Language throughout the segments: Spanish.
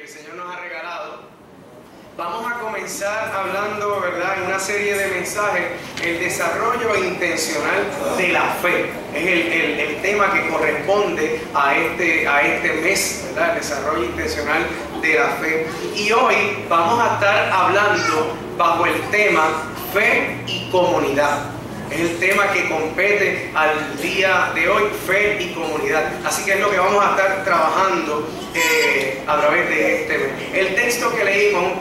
el Señor nos ha regalado. Vamos a comenzar hablando, ¿verdad?, en una serie de mensajes, el desarrollo intencional de la fe. Es el tema que corresponde a este mes, ¿verdad?, el desarrollo intencional de la fe. Y hoy vamos a estar hablando bajo el tema fe y comunidad. Es el tema que compete al día de hoy, fe y comunidad. Así que es lo que vamos a estar trabajando a través de este mes. El texto que leímos,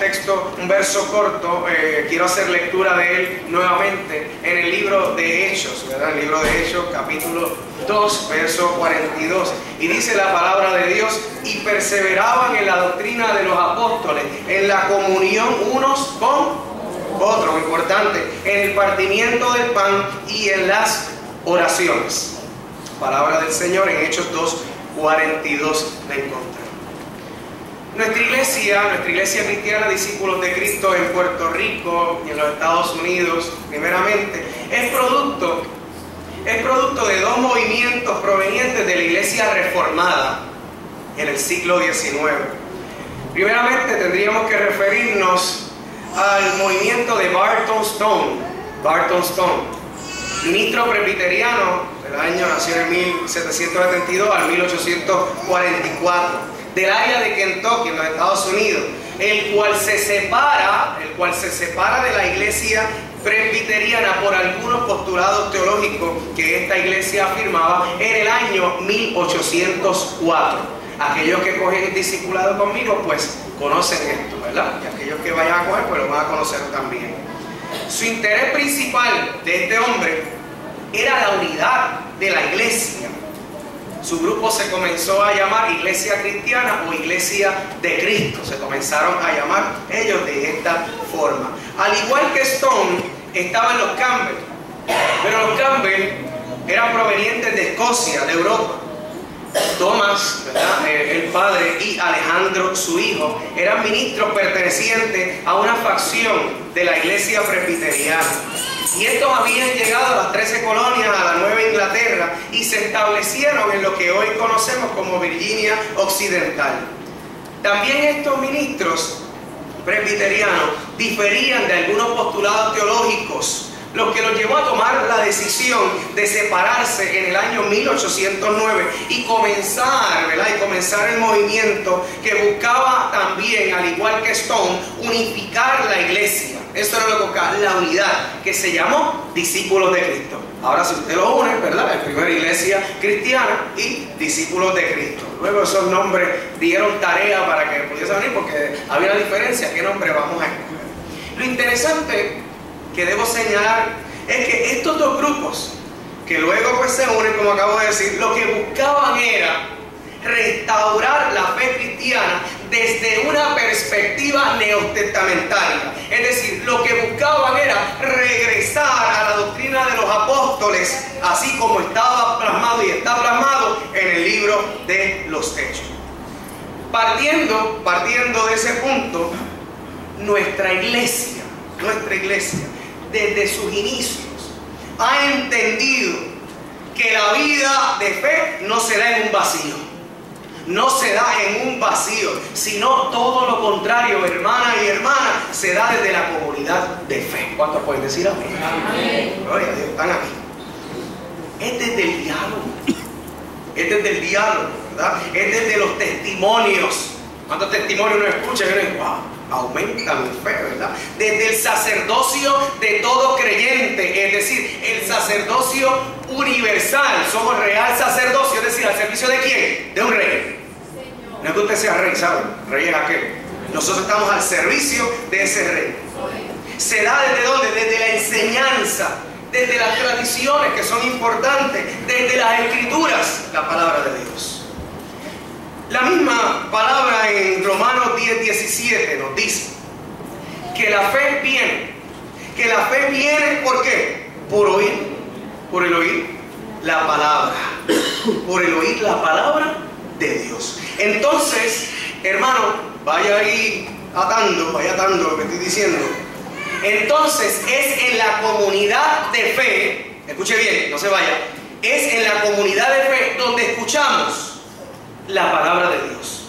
un verso corto, quiero hacer lectura de él nuevamente en el libro de Hechos, ¿verdad? El libro de Hechos, capítulo 2, verso 42. Y dice la palabra de Dios: y perseveraban en la doctrina de los apóstoles, en la comunión unos con otro, importante, en el partimiento del pan y en las oraciones. Palabra del Señor en Hechos 2:42 de encontrar. Nuestra iglesia cristiana, Discípulos de Cristo en Puerto Rico y en los Estados Unidos, primeramente, es producto de dos movimientos provenientes de la iglesia reformada en el siglo XIX. Primeramente tendríamos que referirnos al movimiento de Barton Stone, ministro presbiteriano del año, nació en 1772 al 1844, del área de Kentucky, en los Estados Unidos, el cual se separa de la iglesia presbiteriana por algunos postulados teológicos que esta iglesia afirmaba en el año 1804. Aquellos que cogen discipulado conmigo, pues conocen esto, ¿verdad? Y aquellos que vayan a coger, pues lo van a conocer también. Su interés principal de este hombre era la unidad de la iglesia. Su grupo se comenzó a llamar Iglesia Cristiana o Iglesia de Cristo. Se comenzaron a llamar ellos de esta forma. Al igual que Stone, estaban los Campbell. Pero los Campbell eran provenientes de Escocia, de Europa. Thomas, ¿verdad?, el padre, y Alejandro, su hijo, eran ministros pertenecientes a una facción de la iglesia presbiteriana. Y estos habían llegado a las 13 colonias, a la Nueva Inglaterra, y se establecieron en lo que hoy conocemos como Virginia Occidental. También estos ministros presbiterianos diferían de algunos postulados teológicos, lo que los llevó a tomar la decisión de separarse en el año 1809 y comenzar el movimiento que buscaba también, al igual que Stone, unificar la iglesia. Eso era lo que buscaba, la unidad, que se llamó Discípulos de Cristo. Ahora, si usted lo une, ¿verdad?, la primera iglesia cristiana y Discípulos de Cristo. Luego esos nombres dieron tarea para que pudiese venir, porque había una diferencia. ¿Qué nombre vamos a escoger? Lo interesante que debo señalar es que estos dos grupos, que luego pues se unen, como acabo de decir, lo que buscaban era restaurar la fe cristiana desde una perspectiva neotestamentaria. Es decir, lo que buscaban era regresar a la doctrina de los apóstoles, así como estaba plasmado y está plasmado en el libro de los Hechos. Partiendo de ese punto, nuestra iglesia, desde sus inicios, ha entendido que la vida de fe no se da en un vacío. No se da en un vacío, sino todo lo contrario, hermana y hermana, se da desde la comunidad de fe. ¿Cuántos pueden decir amén? Amén. Gloria a Dios, están aquí. Es desde el diálogo, ¿verdad? Es desde los testimonios. ¿Cuántos testimonios uno escucha? Y uno dice, wow, aumenta mi fe, ¿verdad? Desde el sacerdocio de todo creyente, es decir, el sacerdocio universal. Somos real sacerdocio, es decir, ¿al servicio de quién? De un rey. No es que usted sea rey, ¿saben? Rey es aquel. Nosotros estamos al servicio de ese rey. ¿Se da desde dónde? Desde la enseñanza, desde las tradiciones que son importantes, desde las escrituras, la palabra de Dios. La misma palabra en Romanos 10:17 nos dice que la fe viene. Que la fe viene, ¿por qué? Por oír. Por el oír la palabra. Por el oír la palabra de Dios. Entonces, hermano, vaya atando lo que estoy diciendo. Entonces, es en la comunidad de fe, escuche bien, no se vaya, es en la comunidad de fe donde escuchamos la palabra de Dios.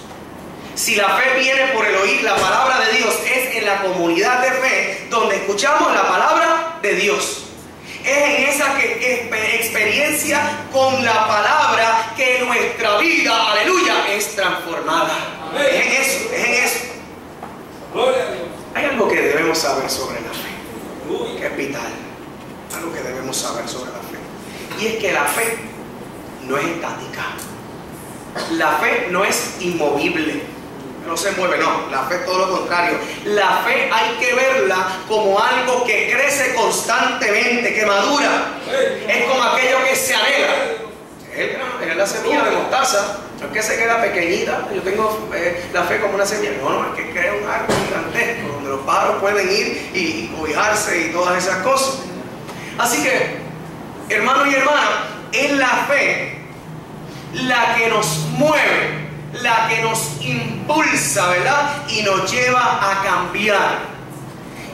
Si la fe viene por el oír la palabra de Dios, es en la comunidad de fe donde escuchamos la palabra de Dios. Es en esa experiencia con la palabra que nuestra vida, aleluya, es transformada. Es en eso. Hay algo que debemos saber sobre la fe, que es vital. Algo que debemos saber sobre la fe. Y es que la fe no es estática. La fe no es inmovible. No se mueve, no. La fe es todo lo contrario. La fe hay que verla como algo que crece constantemente, que madura. Es como aquello que se anhela. Es la semilla de mostaza. No es que se queda pequeñita. Yo tengo la fe como una semilla. No, es que crea un árbol gigantesco donde los pájaros pueden ir y cobijarse y todas esas cosas. Así que, hermano y hermana, es la fe la que nos mueve, la que nos impulsa, ¿verdad? Y nos lleva a cambiar.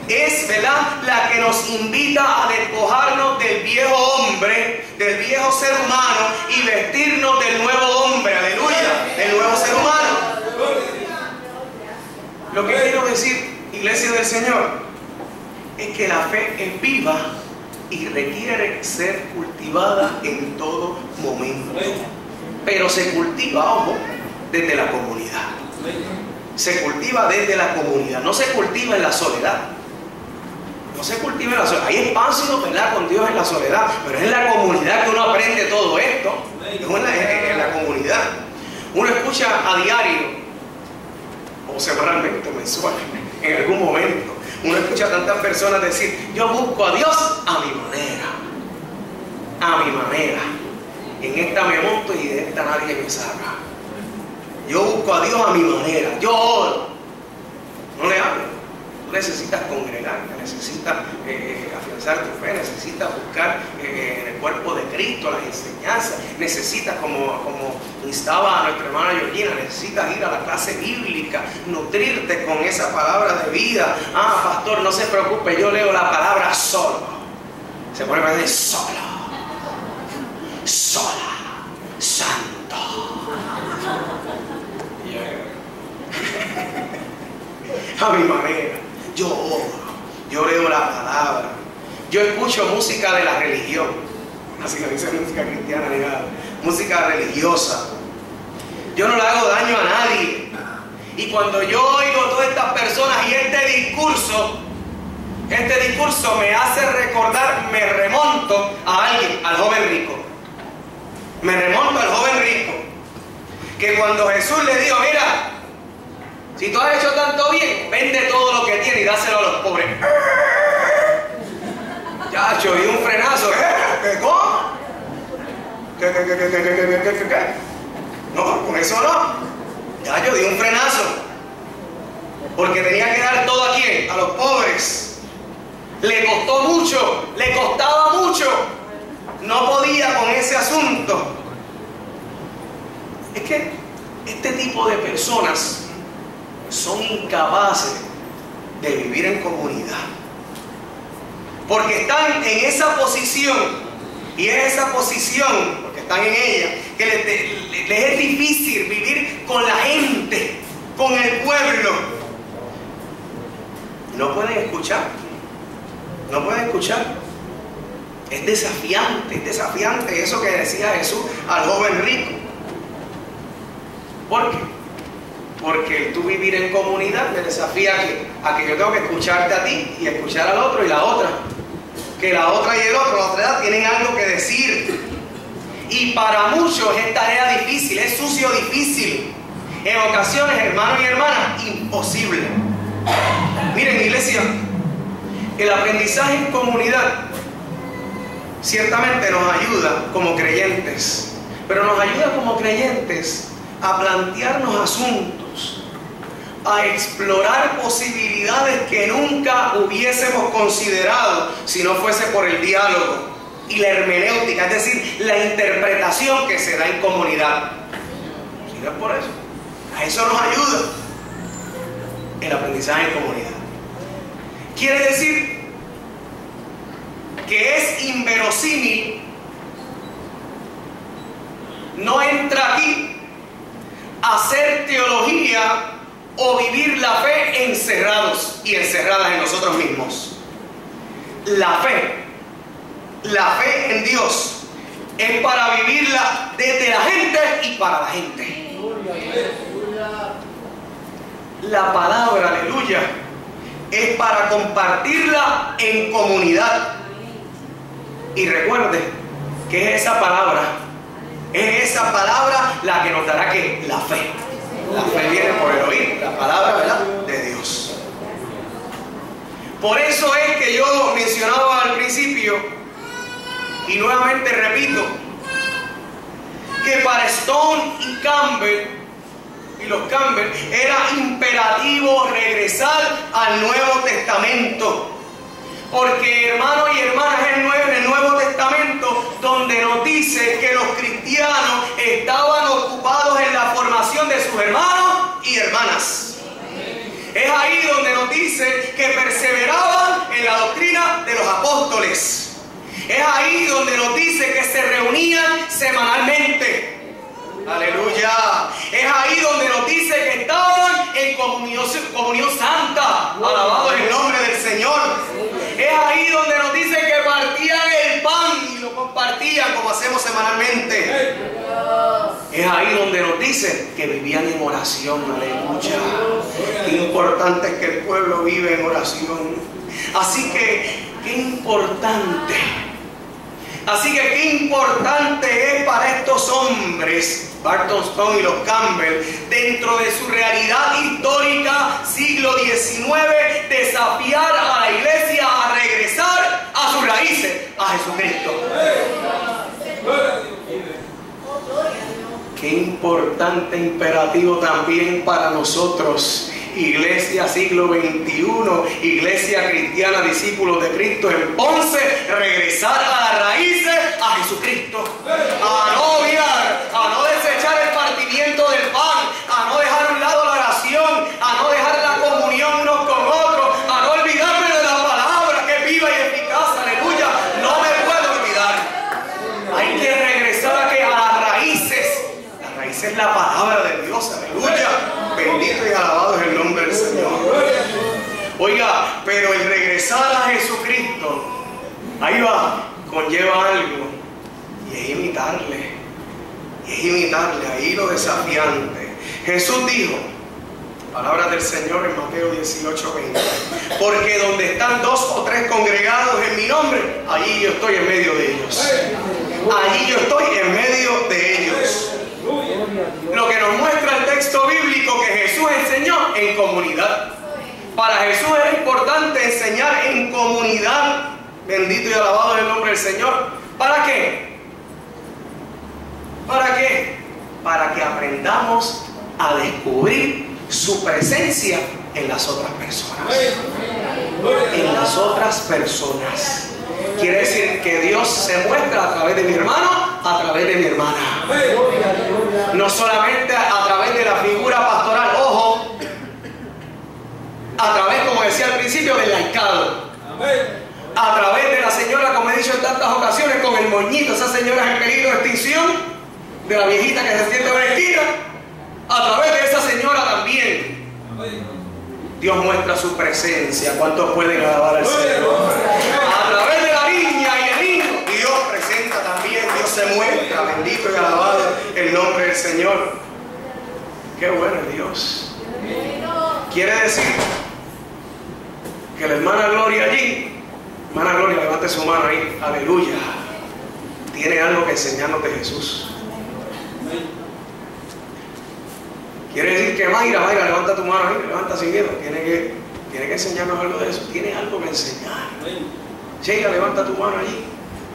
Es, ¿verdad?, la que nos invita a despojarnos del viejo hombre, del viejo ser humano, y vestirnos del nuevo hombre, aleluya, del nuevo ser humano. Lo que quiero decir, iglesia del Señor, es que la fe es viva y requiere ser cultivada en todo momento. Pero se cultiva, ojo, desde la comunidad. Se cultiva desde la comunidad, no se cultiva en la soledad. No se cultiva en la soledad. Hay espacio, ¿verdad?, con Dios en la soledad, pero es en la comunidad que uno aprende todo esto. Es en la comunidad. Uno escucha a diario, o semanalmente, mensual, en algún momento. Uno escucha a tantas personas decir: yo busco a Dios a mi manera. A mi manera. En esta me monto y de esta nadie me saca. Yo busco a Dios a mi manera. Yo oro. No le hablo. Tú necesitas congregarte, necesitas afianzar tu fe, necesitas buscar en el cuerpo de Cristo las enseñanzas, necesitas, como instaba a nuestra hermana Georgina, necesitas ir a la clase bíblica, nutrirte con esa palabra de vida. Ah, pastor, no se preocupe, yo leo la palabra solo. Se pone a decir solo. Sola, santo. A mi manera. Yo oro, yo leo la palabra, yo escucho música de la religión. Así que dice música cristiana, ni nada. Música religiosa. Yo no le hago daño a nadie. Y cuando yo oigo todas estas personas y este discurso me hace recordar, me remonto a alguien, al joven rico. Me remonto al joven rico, que cuando Jesús le dijo: mira, si tú has hecho tanto bien, vende todo lo que tienes y dáselo a los pobres. Ya, yo di un frenazo. ¿Qué? ¿Cómo? ¿Qué? No, con eso no. Ya, yo di un frenazo. Porque tenía que dar todo a quién, a los pobres. Le costó mucho, le costaba mucho. No podía con ese asunto. Es que este tipo de personas son incapaces de vivir en comunidad, porque están en esa posición, y es esa posición, porque están en ella, que les es difícil vivir con la gente, con el pueblo. No pueden escuchar. No pueden escuchar. Es desafiante eso que decía Jesús al joven rico. ¿Por qué? Porque el tú vivir en comunidad me desafía a que yo tengo que escucharte a ti y escuchar al otro y la otra. Que la otra y el otro, la otra edad, tienen algo que decir. Y para muchos es tarea difícil, es sucio difícil. En ocasiones, hermanos y hermanas, imposible. Miren, iglesia, el aprendizaje en comunidad ciertamente nos ayuda como creyentes, pero nos ayuda como creyentes a plantearnos asuntos, a explorar posibilidades que nunca hubiésemos considerado si no fuese por el diálogo y la hermenéutica, es decir, la interpretación que se da en comunidad. Si no es por eso, a eso nos ayuda el aprendizaje en comunidad. Quiere decir que es inverosímil, no entra aquí hacer teología o vivir la fe encerrados y encerradas en nosotros mismos. La fe en Dios es para vivirla desde la gente y para la gente. La palabra, aleluya, es para compartirla en comunidad. Y recuerde que es esa palabra la que nos dará que la fe. La fe viene por el oír, la palabra, ¿verdad?, de Dios. Por eso es que yo mencionaba al principio, y nuevamente repito, que para Stone y Campbell, y los Campbell, era imperativo regresar al Nuevo Testamento. Porque, hermanos y hermanas, en el Nuevo Testamento, donde nos dice que los cristianos estaban ocupados en la formación de sus hermanos y hermanas. Es ahí donde nos dice que perseveraban en la doctrina de los apóstoles. Es ahí donde nos dice que se reunían semanalmente. Aleluya. Es ahí donde nos dice que estaban en comunión santa. Alabado es el nombre del Señor. Es ahí donde nos dice que partían el pan y lo compartían como hacemos semanalmente. Es ahí donde nos dice que vivían en oración. Aleluya. Qué importante es que el pueblo vive en oración. Así que, qué importante. Así que qué importante es para estos hombres, Barton Stone y los Campbell, dentro de su realidad histórica, siglo XIX, desafiar a la iglesia a regresar a sus raíces, a Jesucristo. Qué importante imperativo también para nosotros, iglesia siglo XXI, iglesia cristiana, discípulos de Cristo en Ponce, regresar a las raíces, a Jesucristo, a no odiar, a no desechar el partimiento del pan, a no dejar a un lado la oración, a no dejar la comunión unos con otros, a no olvidarme de la palabra que es viva y eficaz. Aleluya, no me puedo olvidar. Hay que regresar a las raíces. La raíz es la palabra de Dios. Aleluya, bendito y alabado es el nombre del Señor. Oiga, pero el regresar a Jesucristo, ahí va, conlleva algo, y es imitarle. Ahí lo desafiante. Jesús dijo, palabras del Señor en Mateo 18:20, porque donde están 2 o 3 congregados en mi nombre, allí yo estoy en medio de ellos. Allí yo estoy en medio de ellos. Lo que nos muestra el texto bíblico que Jesús enseñó en comunidad. Para Jesús era importante enseñar en comunidad. Bendito y alabado es el nombre del Señor. ¿Para qué? ¿Para qué? Para que aprendamos a descubrir su presencia en las otras personas. En las otras personas. Quiere decir que Dios se muestra a través de mi hermano, a través de mi hermana. No solamente a través de la figura pastoral, ojo, a través, como decía al principio, del laicado. A través de la señora, como he dicho en tantas ocasiones, con el moñito, esa señora en peligro de extinción, de la viejita que se siente en la esquina, a través de esa señora también. Dios muestra su presencia. ¿Cuántos pueden alabar al Señor? A través de la niña y el niño, Dios presenta también, Dios se muestra. Bendito y alabado el nombre del Señor. Qué bueno es Dios. Quiere decir que la hermana Gloria allí, hermana Gloria, levante su mano ahí, aleluya, tiene algo que enseñarnos de Jesús. Quiere decir que Mayra, levanta tu mano ahí, levanta sin miedo. Tiene que enseñarnos algo de eso. Tiene algo que enseñar. Sheila, levanta tu mano allí.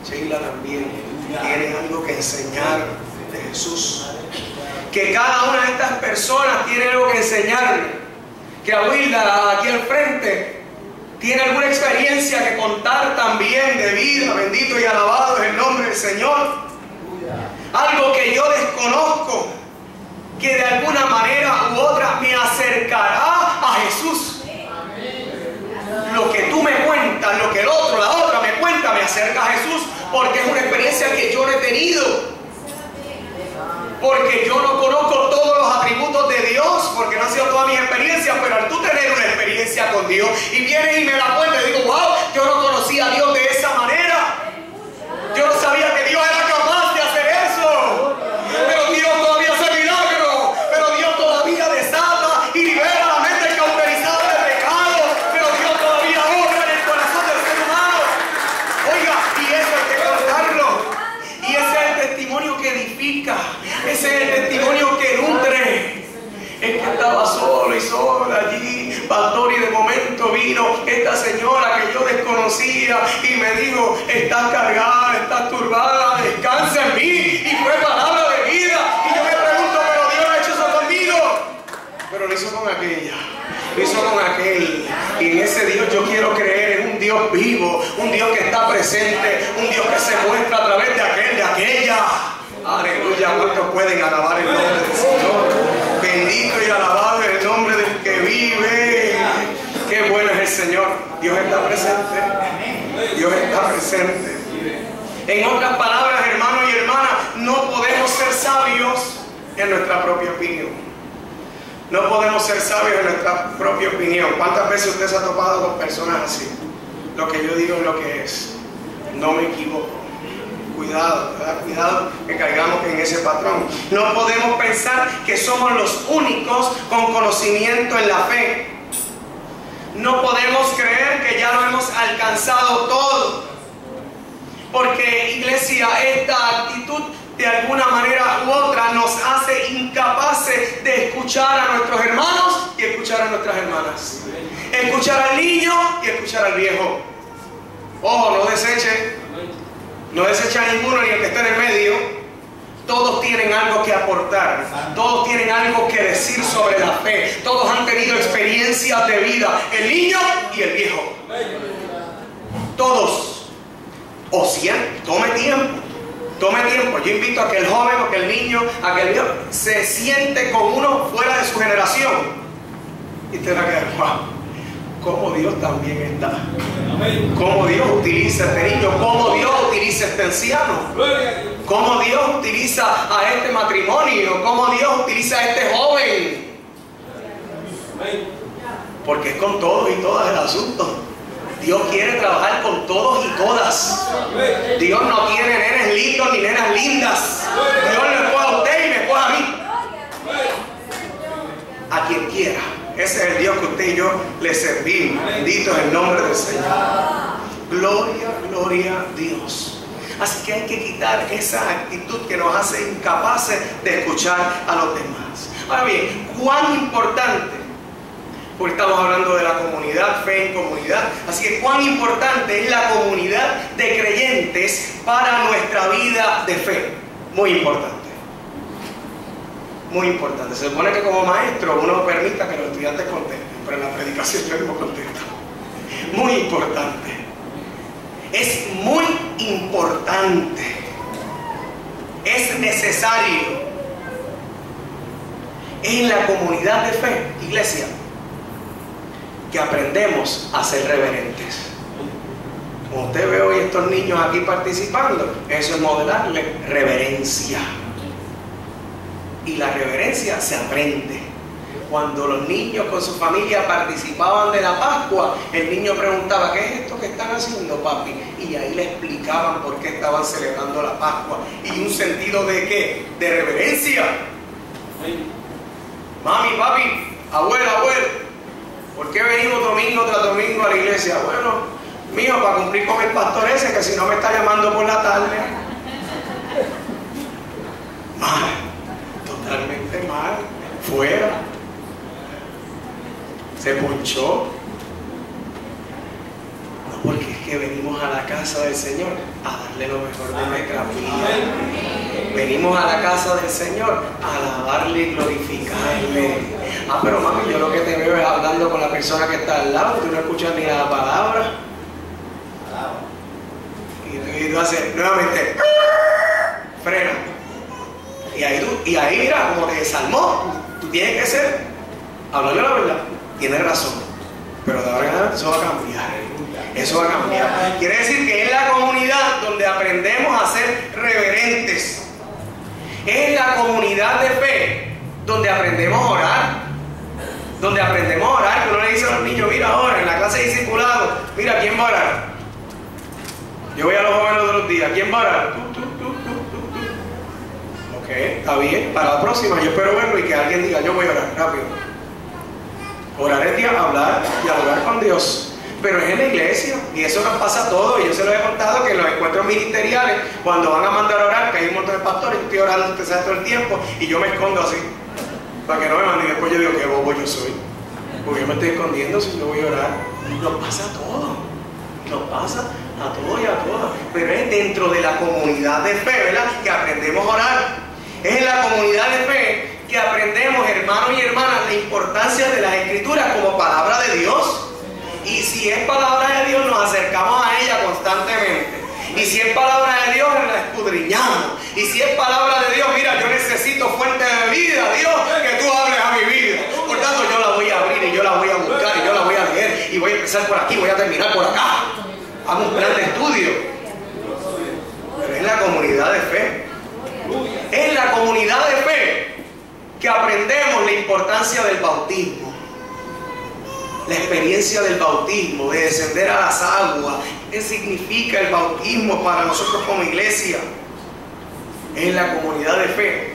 Sheila también tiene algo que enseñar de Jesús. Que cada una de estas personas tiene algo que enseñarle. Que Abuela, aquí al frente, tiene alguna experiencia que contar también de vida. Bendito y alabado es el nombre del Señor. Algo que yo desconozco, que de alguna manera u otra me acercará a Jesús. Lo que tú me cuentas, lo que el otro, la otra me cuenta, me acerca a Jesús, porque es una experiencia que yo no he tenido. porque yo no conozco todos los atributos de Dios, porque no han sido todas mis experiencias, pero al tú tener una experiencia con Dios y vienes y me la cuentas y digo, wow, yo no conocía a Dios de esa manera. Yo no sabía que Dios era capaz de hacer eso. Pero Dios todavía hace milagros. Pero Dios todavía desata y libera a la mente cauterizada del pecado. Pero Dios todavía obra en el corazón del ser humano. Oiga, y eso hay que contarlo. Y ese es el testimonio que edifica. Ese es el testimonio que nutre. Es que estaba solo y sola allí, pastor, y de momento vino esta señora que yo desconocía y me dijo, estás cargada, estás turbada, descansa en mí, y fue palabra de vida. Y yo me pregunto, pero Dios no ha hecho eso conmigo, pero lo hizo con aquella, lo hizo con aquel. Y en ese Dios yo quiero creer, en un Dios vivo, un Dios que está presente, un Dios que se muestra a través de aquel, de aquella. Aleluya, ¿cuántos pueden alabar el nombre del Señor? Bendito y alabado es el nombre del que vive. Qué bueno es el Señor. Dios está presente. Dios está presente. En otras palabras, hermanos y hermanas, no podemos ser sabios en nuestra propia opinión. No podemos ser sabios en nuestra propia opinión. ¿Cuántas veces usted se ha topado con personas así? Lo que yo digo es lo que es. No me equivoco. Cuidado, ¿verdad? Cuidado que caigamos en ese patrón. No podemos pensar que somos los únicos con conocimiento en la fe. No podemos creer que ya lo hemos alcanzado todo. Porque, iglesia, esta actitud de alguna manera u otra nos hace incapaces de escuchar a nuestros hermanos y escuchar a nuestras hermanas. Escuchar al niño y escuchar al viejo. Ojo, no deseche. No desecha a ninguno, ni el que está en el medio. Todos tienen algo que aportar. Todos tienen algo que decir sobre la fe. Todos han tenido experiencias de vida. El niño y el viejo. Todos. O siempre. Tome tiempo. Tome tiempo. Yo invito a que el joven o que el niño, a que el viejo se siente con uno fuera de su generación. Y te va a quedar, wow, cómo Dios también está. Cómo Dios utiliza a este niño, cómo Dios utiliza a este anciano, cómo Dios utiliza a este matrimonio, cómo Dios utiliza a este joven. Porque es con todos y todas el asunto. Dios quiere trabajar con todos y todas. Dios no tiene nenes lindos ni nenas lindas. Dios le puede a usted y me puede a mí. A quien quiera. Ese es el Dios que usted y yo le servimos. Bendito es el nombre del Señor. Gloria, gloria a Dios. Así que hay que quitar esa actitud que nos hace incapaces de escuchar a los demás. Ahora bien, cuán importante, porque estamos hablando de la comunidad, fe en comunidad, así que cuán importante es la comunidad de creyentes para nuestra vida de fe. Muy importante. Muy importante. Se supone que como maestro uno permita que los estudiantes contesten, pero en la predicación yo mismo contesto. Muy importante. Es muy importante. Es necesario. En la comunidad de fe, iglesia, que aprendemos a ser reverentes. Como usted ve hoy estos niños aquí participando, eso es modelarle reverencia. Y la reverencia se aprende. Cuando los niños con su familia participaban de la Pascua, el niño preguntaba, ¿qué es esto que están haciendo, papi? Y ahí le explicaban por qué estaban celebrando la Pascua. Y un sentido de ¿qué? De reverencia. Mami, papi, abuela, abuelo, ¿por qué venimos domingo tras domingo a la iglesia? Bueno, mío, para cumplir con el pastor ese, que si no me está llamando por la tarde. Mal, totalmente mal, fuera. Se ponchó. No, porque es que venimos a la casa del Señor a darle lo mejor de nuestra vida. Venimos a la casa del Señor a alabarle y glorificarle. Ah, pero mami, yo lo que te veo es hablando con la persona que está al lado, tú no escuchas ni la palabra. Y tú haces nuevamente, frena. Y ahí mira, como te desalmó. Tú tienes que ser, hablarle la verdad. Tienes razón, pero de ahora en adelante eso va a cambiar. Eso va a cambiar. Quiere decir que es la comunidad donde aprendemos a ser reverentes. Es la comunidad de fe donde aprendemos a orar. Donde aprendemos a orar, que uno le dice a los niños, mira ahora, en la clase de discipulado, mira, ¿quién va a orar? Yo voy a los jóvenes de los días, ¿quién va a orar? Tú. Ok, está bien, para la próxima yo espero verlo y que alguien diga, yo voy a orar, rápido. Orar es hablar, dialogar con Dios. Pero es en la iglesia, y eso nos pasa a todos. Y yo se lo he contado que en los encuentros ministeriales, cuando van a mandar a orar, que hay un montón de pastores, yo estoy orando, usted sabe, todo el tiempo, y yo me escondo así, para que no me manden. Y después yo digo, qué bobo yo soy, porque yo me estoy escondiendo si yo voy a orar. Nos pasa a todos, nos pasa a todos y a todas. Pero es dentro de la comunidad de fe, ¿verdad?, que aprendemos a orar. Es en la comunidad de fe que aprendemos, hermanos y hermanas, la importancia de las Escrituras como palabra de Dios. Y si es palabra de Dios, nos acercamos a ella constantemente. Y si es palabra de Dios, la escudriñamos. Y si es palabra de Dios, mira, yo necesito fuente de vida, Dios, que tú hables a mi vida. Por tanto, yo la voy a abrir y yo la voy a buscar y yo la voy a leer. Y voy a empezar por aquí, voy a terminar por acá. Hago un plan de estudio. Pero es la comunidad de fe. Es la comunidad de fe que aprendemos la importancia del bautismo. La experiencia del bautismo, de descender a las aguas. ¿Qué significa el bautismo para nosotros como iglesia? Es la comunidad de fe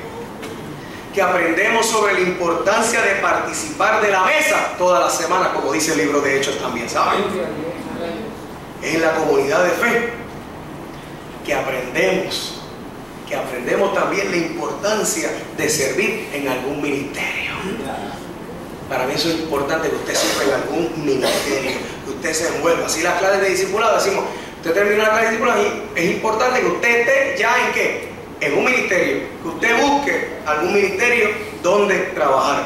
que aprendemos sobre la importancia de participar de la mesa todas las semanas, como dice el libro de Hechos también, ¿saben? Es la comunidad de fe que aprendemos también la importancia de servir en algún ministerio. Para mí eso es importante, que usted sirva en algún ministerio, que usted se envuelva. Así las clases de discipulado decimos, usted termina la clase de discipulado y es importante que usted esté ya en ¿qué? En un ministerio, que usted busque algún ministerio donde trabajar.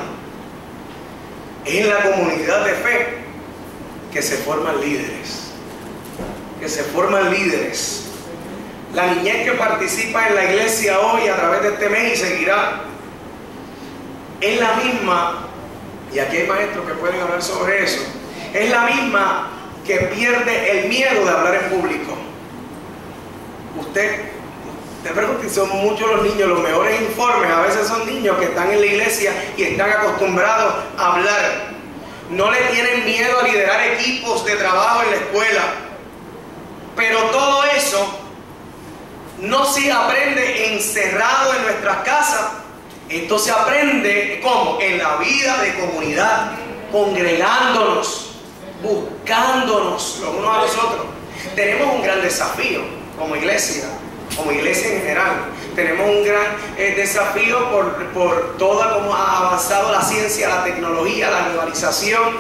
Es en la comunidad de fe que se forman líderes. Que se forman líderes. La niñez que participa en la iglesia hoy a través de este mes y seguirá, es la misma. Y aquí hay maestros que pueden hablar sobre eso. Es la misma que pierde el miedo de hablar en público. Usted pregunta, si son muchos los niños, los mejores informes a veces son niños que están en la iglesia y están acostumbrados a hablar. No le tienen miedo a liderar equipos de trabajo en la escuela. Pero todo eso no se aprende encerrado en nuestras casas. Esto se aprende, ¿cómo? En la vida de comunidad, congregándonos, buscándonos los unos a los otros. Tenemos un gran desafío como iglesia en general. Tenemos un gran desafío por toda como ha avanzado la ciencia, la tecnología, la globalización,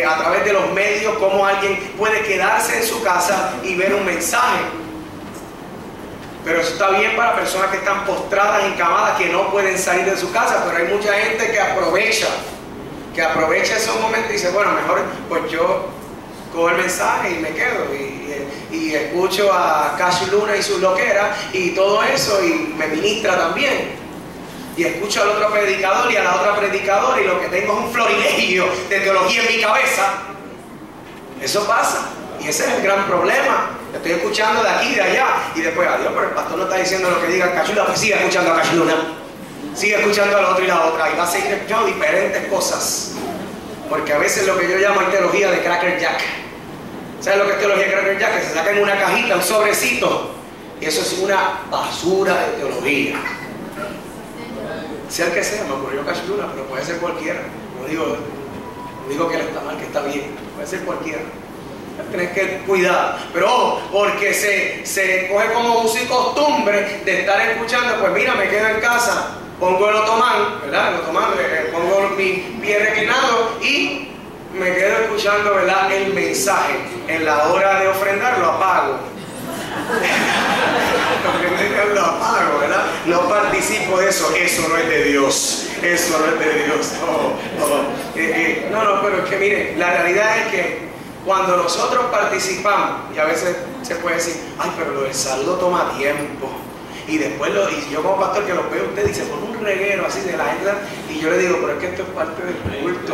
a través de los medios, cómo alguien puede quedarse en su casa y ver un mensaje. Pero eso está bien para personas que están postradas, encamadas, que no pueden salir de su casa. Pero hay mucha gente que aprovecha esos momentos y dice, bueno, mejor pues yo cojo el mensaje y me quedo y escucho a Cash Luna y sus loqueras y todo eso, y me ministra también. Y escucho al otro predicador y a la otra predicadora, y lo que tengo es un florilegio de teología en mi cabeza. Eso pasa. Y ese es el gran problema. Estoy escuchando de aquí y de allá, y después, adiós, pero el pastor no está diciendo lo que diga Cash Luna, pues sigue escuchando a Cash Luna, sigue escuchando al otro y la otra, y va a seguir escuchando diferentes cosas. Porque a veces lo que yo llamo es teología de Cracker Jack. ¿Sabes lo que es teología de Cracker Jack? Que se saca en una cajita, un sobrecito, y eso es una basura de teología. Sea el que sea, me ocurrió Cash Luna, pero puede ser cualquiera. No digo que él está mal, que está bien, puede ser cualquiera. Tienes que cuidar, pero ojo, porque se coge como uso y costumbre de estar escuchando. Pues mira, me quedo en casa, pongo el otomán, ¿verdad? El otomán, pongo mi pie reclinado y me quedo escuchando, ¿verdad?, el mensaje. En la hora de ofrendar lo apago. Lo apago, ¿verdad? No participo de eso. Eso no es de Dios. Eso no es de Dios. No, pero es que mire, la realidad es que cuando nosotros participamos, y a veces se puede decir, ay, pero lo del saludo toma tiempo, Y después, y yo como pastor que los veo ustedes, dice, pon un reguero así de la gente. Y yo le digo, pero es que esto es parte del culto.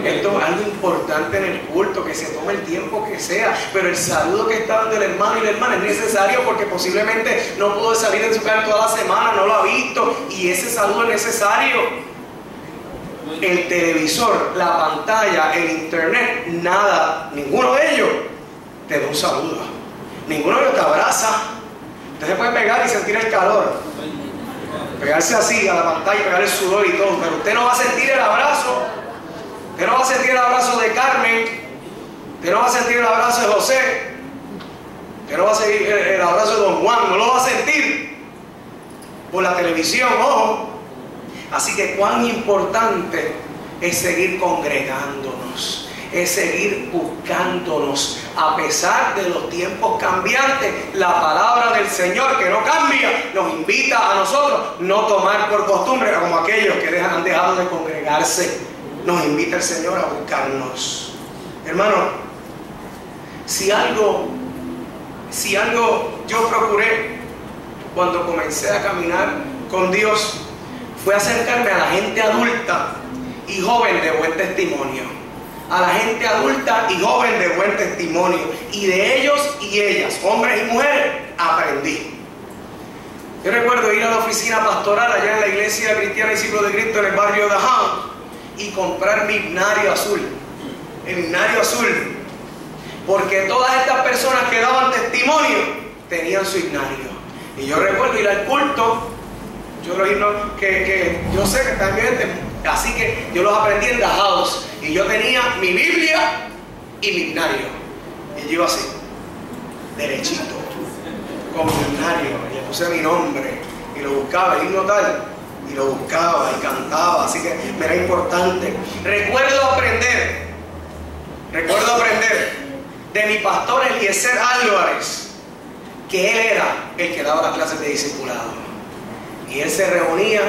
Esto es algo importante en el culto, que se tome el tiempo que sea. Pero el saludo que está dando el hermano y la hermana es necesario porque posiblemente no pudo salir de su casa toda la semana, no lo ha visto. Y ese saludo es necesario. El televisor, la pantalla, el internet, nada, ninguno de ellos te da un saludo. Ninguno de ellos te abraza. Usted se puede pegar y sentir el calor, pegarse así a la pantalla, pegar el sudor y todo, pero usted no va a sentir el abrazo. Usted no va a sentir el abrazo de Carmen. Usted no va a sentir el abrazo de José. Usted no va a sentir el abrazo de Don Juan. No lo va a sentir por la televisión, ojo. Así que cuán importante es seguir congregándonos, es seguir buscándonos a pesar de los tiempos cambiantes. La palabra del Señor, que no cambia, nos invita a nosotros no tomar por costumbre como aquellos que han dejado de congregarse. Nos invita el Señor a buscarnos. Hermano, si algo yo procuré cuando comencé a caminar con Dios fue acercarme a la gente adulta y joven de buen testimonio. A la gente adulta y joven de buen testimonio. Y de ellos y ellas, hombres y mujeres, aprendí. Yo recuerdo ir a la oficina pastoral allá en la iglesia cristiana Discípulos de Cristo en el barrio de Daján y comprar mi himnario azul. El himnario azul. Porque todas estas personas que daban testimonio tenían su himnario. Y yo recuerdo ir al culto. Yo los himnos que yo sé que están bien, así que yo los aprendí en The House. Y yo tenía mi Biblia y mi himnario. Y yo iba así, derechito, con mi himnario. Y le puse mi nombre y lo buscaba, el himno tal, y lo buscaba y cantaba. Así que me era importante. Recuerdo aprender de mi pastor Eliezer Álvarez, que él era el que daba las clases de discipulado. Y él se reunía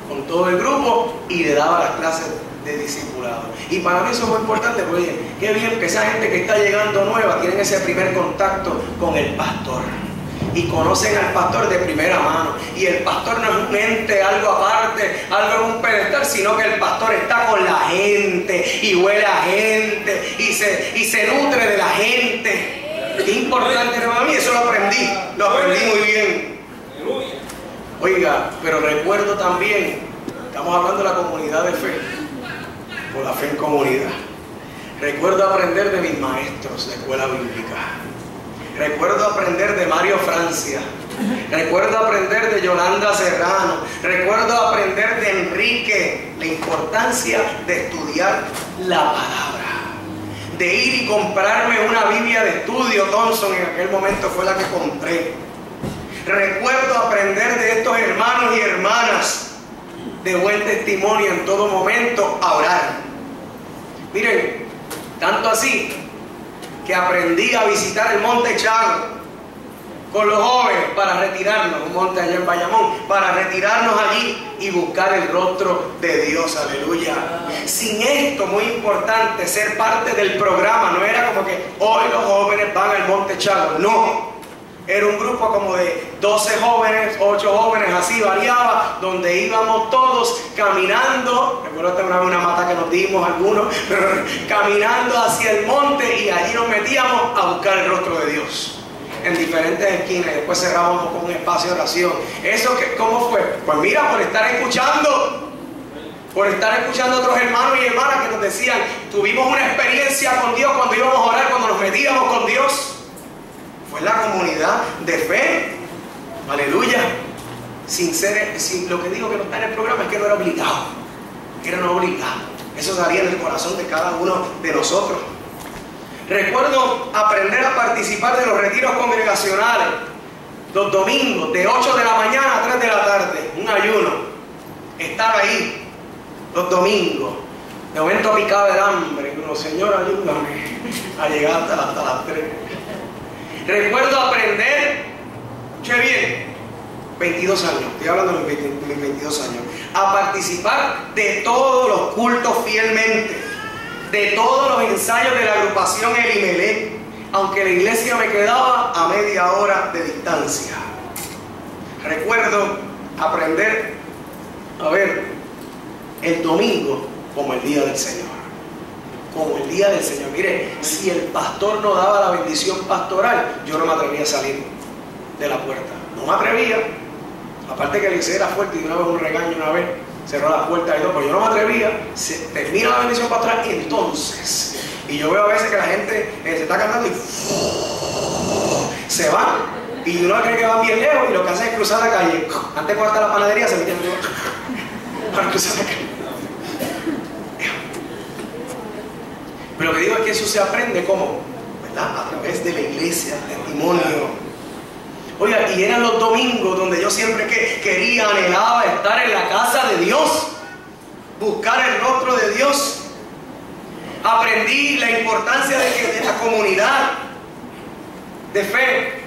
con todo el grupo y le daba las clases de discipulado. Y para mí eso es muy importante, porque oye, qué bien que esa gente que está llegando nueva tienen ese primer contacto con el pastor. Y conocen al pastor de primera mano. Y el pastor no es un ente, algo aparte, algo en un pedestal, sino que el pastor está con la gente y huele a gente y se nutre de la gente. Qué importante, hermano, a mí eso lo aprendí muy bien. Oiga, pero recuerdo también, estamos hablando de la comunidad de fe, por la fe en comunidad. Recuerdo aprender de mis maestros de escuela bíblica. Recuerdo aprender de Mario Francia. Recuerdo aprender de Yolanda Serrano. Recuerdo aprender de Enrique, la importancia de estudiar la palabra. De ir y comprarme una Biblia de estudio. Thompson en aquel momento fue la que compré. Recuerdo aprender de estos hermanos y hermanas de buen testimonio en todo momento a orar. Miren, tanto así que aprendí a visitar el Monte Chago con los jóvenes para retirarnos, un monte allá en Bayamón, para retirarnos allí y buscar el rostro de Dios, aleluya. Sin esto, muy importante, ser parte del programa, no era como que hoy los jóvenes van al Monte Chago, no. Era un grupo como de 12 jóvenes, 8 jóvenes, así variaba, donde íbamos todos caminando. Recuerdo una mata que nos dimos algunos, pero caminando hacia el monte y allí nos metíamos a buscar el rostro de Dios. En diferentes esquinas, después cerrábamos con un espacio de oración. ¿Eso cómo fue? Pues mira, por estar escuchando a otros hermanos y hermanas que nos decían, tuvimos una experiencia con Dios cuando íbamos a orar, cuando nos metíamos con Dios. Fue la comunidad de fe, aleluya. Lo que digo que no está en el programa es que no era obligado, eso salía del corazón de cada uno de nosotros. Recuerdo aprender a participar de los retiros congregacionales los domingos de 8 de la mañana a 3 de la tarde, un ayuno, estar ahí los domingos. De momento picaba el hambre, pero Señor, ayúdame a llegar hasta las 3. Recuerdo aprender, escuché bien, 22 años, estoy hablando de mis 22 años, a participar de todos los cultos fielmente, de todos los ensayos de la agrupación Elimelech, aunque la iglesia me quedaba a media hora de distancia. Recuerdo aprender a ver el domingo como el día del Señor. Como el día del Señor. Mire, si el pastor no daba la bendición pastoral, yo no me atrevía a salir de la puerta. No me atrevía. Aparte que Eliseo era fuerte y una vez un regaño, una vez cerró la puerta y todo, pero yo no me atrevía. Se termina la bendición pastoral y entonces, y yo veo a veces que la gente se está cantando y se va. Y uno cree que van bien lejos y lo que hace es cruzar la calle. Antes de cortar la panadería se meten para cruzar la calle. Pero lo que digo es que eso se aprende como, ¿verdad? A través de la iglesia, testimonio. Oiga, y eran los domingos donde yo siempre quería, anhelaba estar en la casa de Dios, buscar el rostro de Dios. Aprendí la importancia de la comunidad de fe.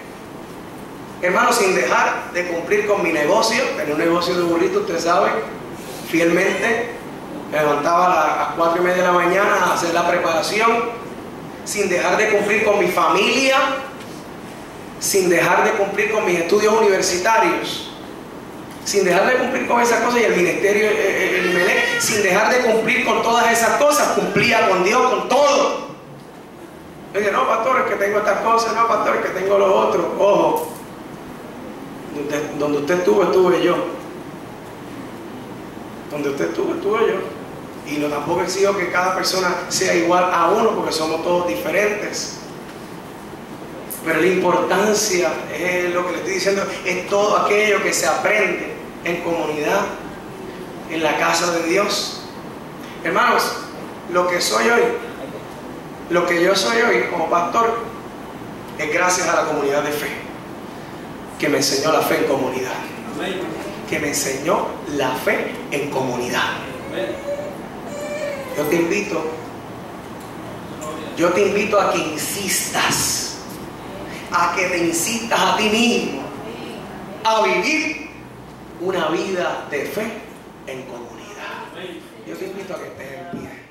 Hermano, sin dejar de cumplir con mi negocio, tenía un negocio de burrito, usted sabe, fielmente. Me levantaba a las 4:30 de la mañana a hacer la preparación, sin dejar de cumplir con mi familia, sin dejar de cumplir con mis estudios universitarios, sin dejar de cumplir con esas cosas y el ministerio, el IMELEC, sin dejar de cumplir con todas esas cosas, cumplía con Dios, con todo. Yo dije, no, pastor, es que tengo estas cosas, no, pastor, es que tengo los otros. Ojo, donde usted estuvo, estuve yo. Donde usted estuvo, estuve yo. Y no tampoco exijo que cada persona sea igual a uno, porque somos todos diferentes. Pero la importancia, es lo que le estoy diciendo, es todo aquello que se aprende en comunidad, en la casa de Dios. Hermanos, lo que soy hoy, lo que yo soy hoy como pastor, es gracias a la comunidad de fe, que me enseñó la fe en comunidad. Que me enseñó la fe en comunidad. Yo te invito a que insistas, a que te insistas a ti mismo a vivir una vida de fe en comunidad. Yo te invito a que estés en pie.